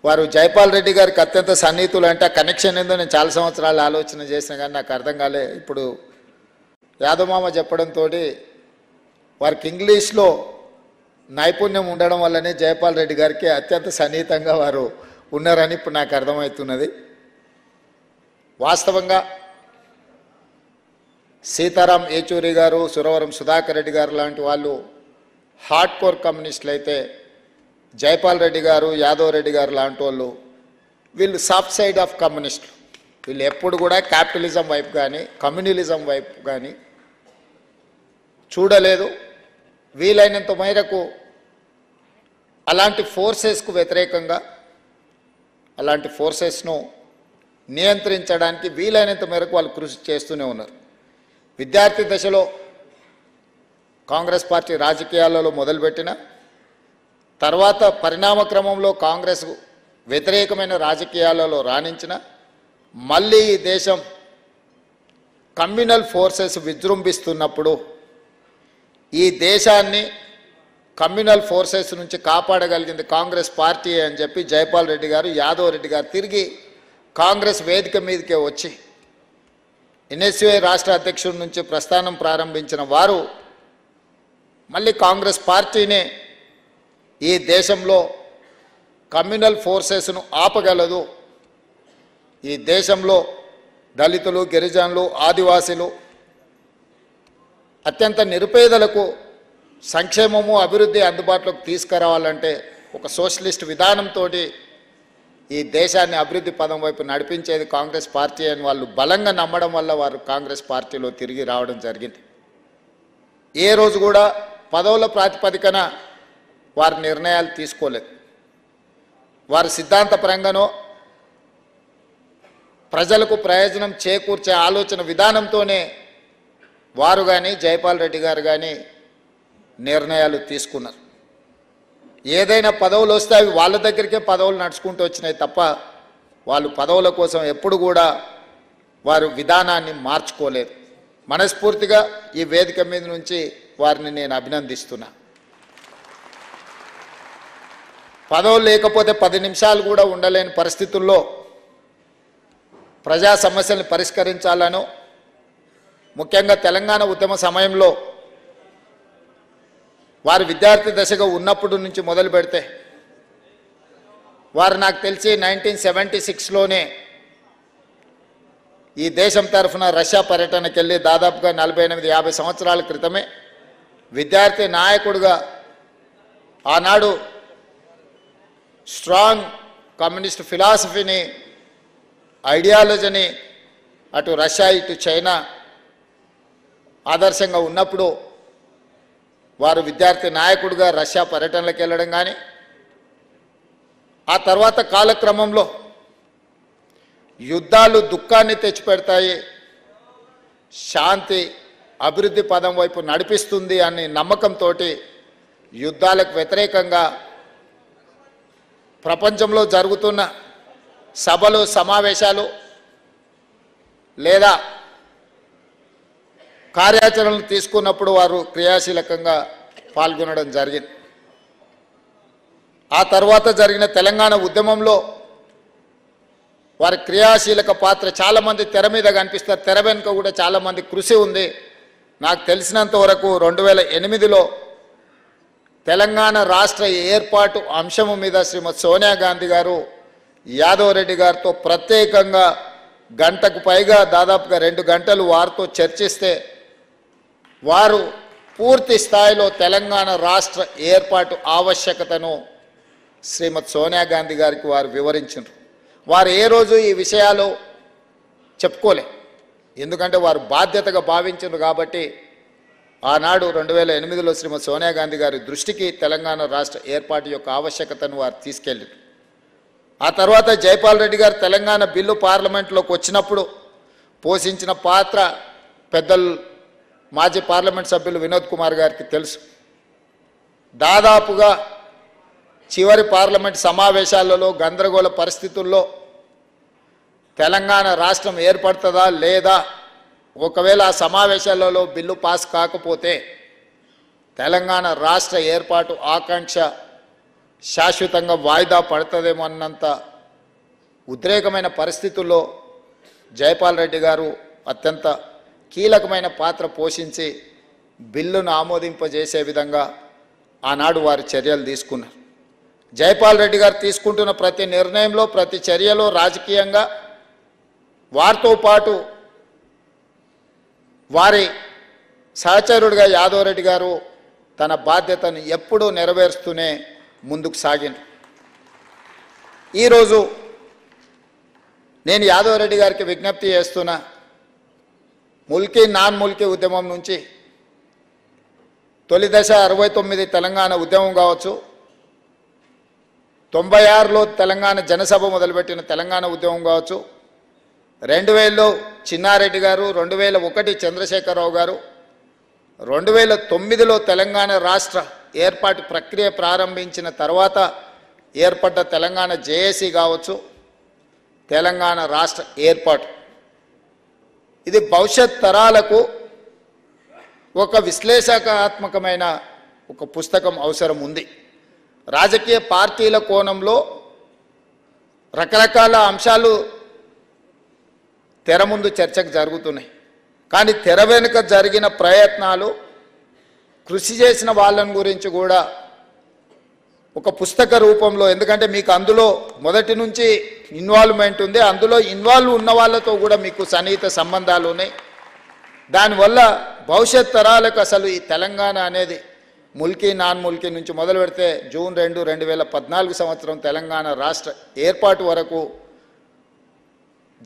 వారు జైపాల్ రెడ్డి గారికి అత్యంత సన్నిహితులు అంటే ఆ కనెక్షన్ ఏందో నేను చాలా సంవత్సరాలు ఆలోచన చేసిన కానీ నాకు అర్థం కాలే. ఇప్పుడు యాదమామ చెప్పడంతో వారికి ఇంగ్లీష్లో నైపుణ్యం ఉండడం వల్లనే జైపాల్ రెడ్డి గారికి అత్యంత సన్నిహితంగా వారు ఉన్నారని ఇప్పుడు నాకు అర్థమవుతున్నది. వాస్తవంగా సీతారాం ఏచూరి గారు, సురవరం సుధాకర్ రెడ్డి గారు లాంటి వాళ్ళు హార్డ్ కోర్ కమ్యూనిస్టులు అయితే జైపాల్ రెడ్డి గారు, యాదవ్ రెడ్డి గారు లాంటి వాళ్ళు వీళ్ళు సాఫ్ట్ సైడ్ ఆఫ్ కమ్యూనిస్టులు. వీళ్ళు ఎప్పుడు కూడా క్యాపిటలిజం వైపు కానీ కమ్యూనలిజం వైపు కానీ చూడలేదు. వీలైనంత మేరకు అలాంటి ఫోర్సెస్కు వ్యతిరేకంగా అలాంటి ఫోర్సెస్ను నియంత్రించడానికి వీలైనంత మేరకు వాళ్ళు కృషి చేస్తూనే ఉన్నారు. విద్యార్థి దశలో కాంగ్రెస్ పార్టీ రాజకీయాలలో మొదలుపెట్టిన తర్వాత పరిణామ క్రమంలో కాంగ్రెస్ వ్యతిరేకమైన రాజకీయాలలో రాణించిన మళ్ళీ ఈ దేశం కమ్యూనల్ ఫోర్సెస్ విజృంభిస్తున్నప్పుడు ఈ దేశాన్ని కమ్యూనల్ ఫోర్సెస్ నుంచి కాపాడగలిగింది కాంగ్రెస్ పార్టీ అని చెప్పి జైపాల్ రెడ్డి గారు, యాదవ్ రెడ్డి గారు తిరిగి కాంగ్రెస్ వేదిక మీదకే వచ్చి ఎన్ఎస్యుఐ రాష్ట్ర అధ్యక్షుడి నుంచి ప్రస్థానం ప్రారంభించిన వారు మళ్ళీ కాంగ్రెస్ పార్టీనే ఈ దేశంలో కమ్యూనల్ ఫోర్సెస్ను ఆపగలదు, ఈ దేశంలో దళితులు, గిరిజనులు, ఆదివాసీలు, అత్యంత నిరుపేదలకు సంక్షేమము అభివృద్ధి అందుబాటులోకి తీసుకురావాలంటే ఒక సోషలిస్ట్ విధానంతో ఈ దేశాన్ని అభివృద్ధి పదం వైపు నడిపించేది కాంగ్రెస్ పార్టీ అని వాళ్ళు బలంగా నమ్మడం వల్ల వారు కాంగ్రెస్ పార్టీలో తిరిగి రావడం జరిగింది. ఏ రోజు కూడా పదవుల ప్రాతిపదికన వారి నిర్ణయాలు తీసుకోలేదు. వారి సిద్ధాంతపరంగానో ప్రజలకు ప్రయోజనం చేకూర్చే ఆలోచన విధానంతోనే వారు కానీ జైపాల్ రెడ్డి గారు కానీ నిర్ణయాలు తీసుకున్నారు. ఏదైనా పదవులు వస్తే అవి వాళ్ళ దగ్గరికే పదవులు నడుచుకుంటూ వచ్చినాయి తప్ప వాళ్ళు పదవుల కోసం ఎప్పుడు కూడా వారు విధానాన్ని మార్చుకోలేదు. మనస్ఫూర్తిగా ఈ వేదిక మీద నుంచి వారిని నేను అభినందిస్తున్నా. పదవులు లేకపోతే 10 నిమిషాలు కూడా ఉండలేని పరిస్థితుల్లో ప్రజా సమస్యలను పరిష్కరించాలను, ముఖ్యంగా తెలంగాణ ఉద్యమ సమయంలో వారు విద్యార్థి దశగా ఉన్నప్పుడు నుంచి మొదలు పెడితే వారు నాకు తెలిసి 1976లోనే ఈ దేశం తరఫున రష్యా పర్యటనకి వెళ్ళి దాదాపుగా 48-50 సంవత్సరాల క్రితమే విద్యార్థి నాయకుడిగా ఆనాడు స్ట్రాంగ్ కమ్యూనిస్ట్ ఫిలాసఫీని, ఐడియాలజీని అటు రష్యా ఇటు చైనా ఆదర్శంగా ఉన్నప్పుడు వారు విద్యార్థి నాయకుడిగా రష్యా పర్యటనలకు వెళ్ళడం కానీ, ఆ తర్వాత కాలక్రమంలో యుద్ధాలు దుఃఖాన్ని తెచ్చిపెడతాయి, శాంతి అభివృద్ధి పదం వైపు నడిపిస్తుంది అనే నమ్మకంతో యుద్ధాలకు వ్యతిరేకంగా ప్రపంచంలో జరుగుతున్న సభలు, సమావేశాలు లేదా కార్యాచరణలు తీసుకున్నప్పుడు వారు క్రియాశీలకంగా పాల్గొనడం జరిగింది. ఆ తర్వాత జరిగిన తెలంగాణ ఉద్యమంలో వారి క్రియాశీలక పాత్ర చాలామంది తెర మీద కనిపిస్తారు, తెర వెనుక కూడా చాలామంది కృషి ఉంది. నాకు తెలిసినంత వరకు 2008లో తెలంగాణ రాష్ట్ర ఏర్పాటు అంశము మీద శ్రీమతి సోనియా గాంధీ గారు యాదవ్ రెడ్డి గారితో ప్రత్యేకంగా గంటకు పైగా దాదాపుగా 2 గంటలు వారితో చర్చిస్తే వారు పూర్తి స్థాయిలో తెలంగాణ రాష్ట్ర ఏర్పాటు ఆవశ్యకతను శ్రీమతి సోనియా గాంధీ గారికి వారు వివరించారు. వారు ఏ రోజు ఈ విషయాలు చెప్పుకోలే, ఎందుకంటే వారు బాధ్యతగా భావించారు కాబట్టి ఆనాడు 2008లో శ్రీమతి సోనియా గాంధీ గారి దృష్టికి తెలంగాణ రాష్ట్ర ఏర్పాటు యొక్క ఆవశ్యకతను వారు తీసుకెళ్ళారు. ఆ తర్వాత జైపాల్ రెడ్డి గారు తెలంగాణ బిల్లు పార్లమెంట్లోకి వచ్చినప్పుడు పోషించిన పాత్ర పెద్దలు మాజీ పార్లమెంట్ సభ్యులు వినోద్ కుమార్ గారికి తెలుసు. దాదాపుగా చివరి పార్లమెంట్ సమావేశాలలో గందరగోళ పరిస్థితుల్లో తెలంగాణ రాష్ట్రం ఏర్పడుతుందా లేదా, ఒకవేళ ఆ సమావేశాలలో బిల్లు పాస్ కాకపోతే తెలంగాణ రాష్ట్ర ఏర్పాటు ఆకాంక్ష శాశ్వతంగా వాయిదా పడుతుందేమో అన్నంత ఉద్రేకమైన పరిస్థితుల్లో జైపాల్ రెడ్డి గారు అత్యంత కీలకమైన పాత్ర పోషించి బిల్లును ఆమోదింపజేసే విధంగా ఆనాడు వారు చర్యలు తీసుకున్నారు. జైపాల్ రెడ్డి గారు తీసుకుంటున్న ప్రతి నిర్ణయంలో, ప్రతి చర్యలో రాజకీయంగా వారితో పాటు వారి సహచరుడిగా యాదవ్ రెడ్డి గారు తన బాధ్యతను ఎప్పుడూ నెరవేరుస్తూనే ముందుకు సాగింది. ఈరోజు నేను యాదవ్ రెడ్డి గారికి విజ్ఞప్తి చేస్తున్నా, ముల్కీ నాన్ ముల్కీ ఉద్యమం నుంచి తొలి దశ 69 తెలంగాణ ఉద్యమం కావచ్చు, 96లో తెలంగాణ జనసభ మొదలుపెట్టిన తెలంగాణ ఉద్యమం కావచ్చు, 2000లో చిన్నారెడ్డి గారు, 2001 చంద్రశేఖరరావు గారు, 2009లో తెలంగాణ రాష్ట్ర ఏర్పాటు ప్రక్రియ ప్రారంభించిన తర్వాత ఏర్పడ్డ తెలంగాణ జేఏసీ కావచ్చు, తెలంగాణ రాష్ట్ర ఏర్పాటు, ఇది భవిష్యత్ తరాలకు ఒక విశ్లేషణాత్మకమైన ఒక పుస్తకం అవసరం ఉంది. రాజకీయ పార్టీల కోణంలో రకరకాల అంశాలు తెర ముందు చర్చకు జరుగుతున్నాయి. కానీ తెర వెనుక జరిగిన ప్రయత్నాలు, కృషి చేసిన వాళ్ళని గురించి కూడా ఒక పుస్తక రూపంలో, ఎందుకంటే మీకు అందులో మొదటి నుంచి ఇన్వాల్వ్మెంట్ ఉంది, అందులో ఇన్వాల్వ్ ఉన్న వాళ్ళతో కూడా మీకు సన్నిహిత సంబంధాలు ఉన్నాయి. దానివల్ల భవిష్యత్ తరాలకు అసలు ఈ తెలంగాణ అనేది ముల్కీ నాన్ ముల్కీ నుంచి మొదలు పెడితే జూన్ 2, 2014 సంవత్సరం తెలంగాణ రాష్ట్ర ఏర్పాటు వరకు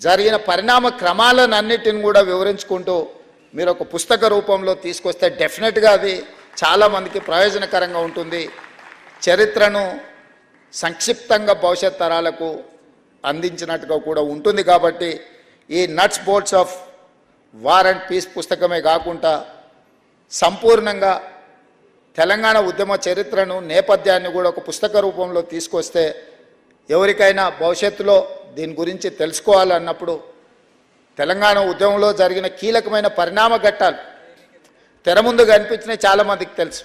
జరిగిన పరిణామ క్రమాలన్నిటిని కూడా వివరించుకుంటూ మీరు ఒక పుస్తక రూపంలో తీసుకొస్తే డెఫినెట్గా అది చాలామందికి ప్రయోజనకరంగా ఉంటుంది. చరిత్రను సంక్షిప్తంగా భవిష్యత్ తరాలకు అందించినట్టుగా కూడా ఉంటుంది. కాబట్టి ఈ nuts bolts of war and peace పుస్తకమే కాకుండా సంపూర్ణంగా తెలంగాణ ఉద్యమ చరిత్రను, నేపథ్యాన్ని కూడా ఒక పుస్తక రూపంలో తీసుకొస్తే ఎవరికైనా భవిష్యత్తులో దీని గురించి తెలుసుకోవాలన్నప్పుడు తెలంగాణ ఉద్యమంలో జరిగిన కీలకమైన పరిణామ ఘట్టాలు తెర ముందు కనిపించినాయి, చాలామందికి తెలుసు.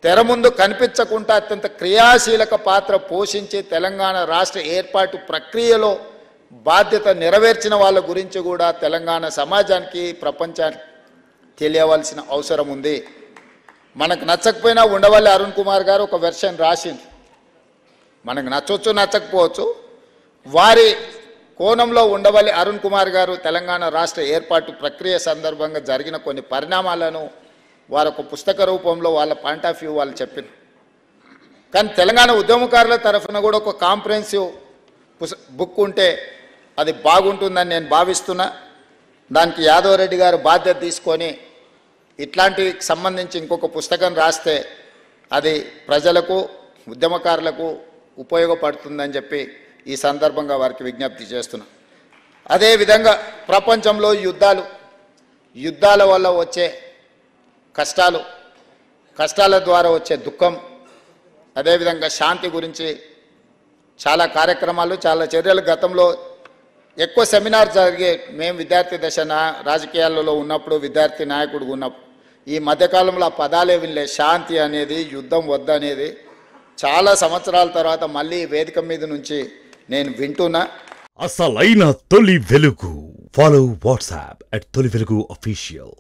తెర ముందు కనిపించకుండా అత్యంత క్రియాశీలక పాత్ర పోషించి తెలంగాణ రాష్ట్ర ఏర్పాటు ప్రక్రియలో బాధ్యత నెరవేర్చిన వాళ్ళ గురించి కూడా తెలంగాణ సమాజానికి, ప్రపంచానికి తెలియవలసిన అవసరం ఉంది. మనకు నచ్చకపోయినా ఉండవల్లి అరుణ్ కుమార్ గారు ఒక వెర్షన్ రాసింది. మనకు నచ్చవచ్చు, నచ్చకపోవచ్చు. వారి కోణంలో ఉండవల్లి అరుణ్ కుమార్ గారు తెలంగాణ రాష్ట్ర ఏర్పాటు ప్రక్రియ సందర్భంగా జరిగిన కొన్ని పరిణామాలను వారు ఒక పుస్తక రూపంలో వాళ్ళ పాయింట్ ఆఫ్ వ్యూ వాళ్ళు చెప్పారు. కానీ తెలంగాణ ఉద్యమకారుల తరఫున కూడా ఒక కాంప్రహెన్సివ్ బుక్ ఉంటే అది బాగుంటుందని నేను భావిస్తున్నా. దానికి యాదవ్ రెడ్డి గారు బాధ్యత తీసుకొని ఇట్లాంటి సంబంధించి ఇంకొక పుస్తకం రాస్తే అది ప్రజలకు, ఉద్యమకారులకు ఉపయోగపడుతుందని చెప్పి ఈ సందర్భంగా వారికి విజ్ఞప్తి చేస్తున్నా. అదేవిధంగా ప్రపంచంలో యుద్ధాల వల్ల వచ్చే కష్టాల ద్వారా వచ్చే దుఃఖం, అదేవిధంగా శాంతి గురించి చాలా కార్యక్రమాలు, చాలా చర్యలు గతంలో ఎక్కువ సెమినార్ జరిగే. మేము విద్యార్థి దశ రాజకీయాలలో ఉన్నప్పుడు, విద్యార్థి నాయకుడు ఉన్నప్పుడు ఈ మధ్యకాలంలో ఆ పదాలే వినలే. శాంతి అనేది, యుద్ధం వద్దనేది చాలా సంవత్సరాల తర్వాత మళ్ళీ వేదిక మీద నుంచి నేను వింటున్నా. అసలైన తొలి వెలుగు. ఫాలో వాట్సాప్ @తొలి వెలుగు official.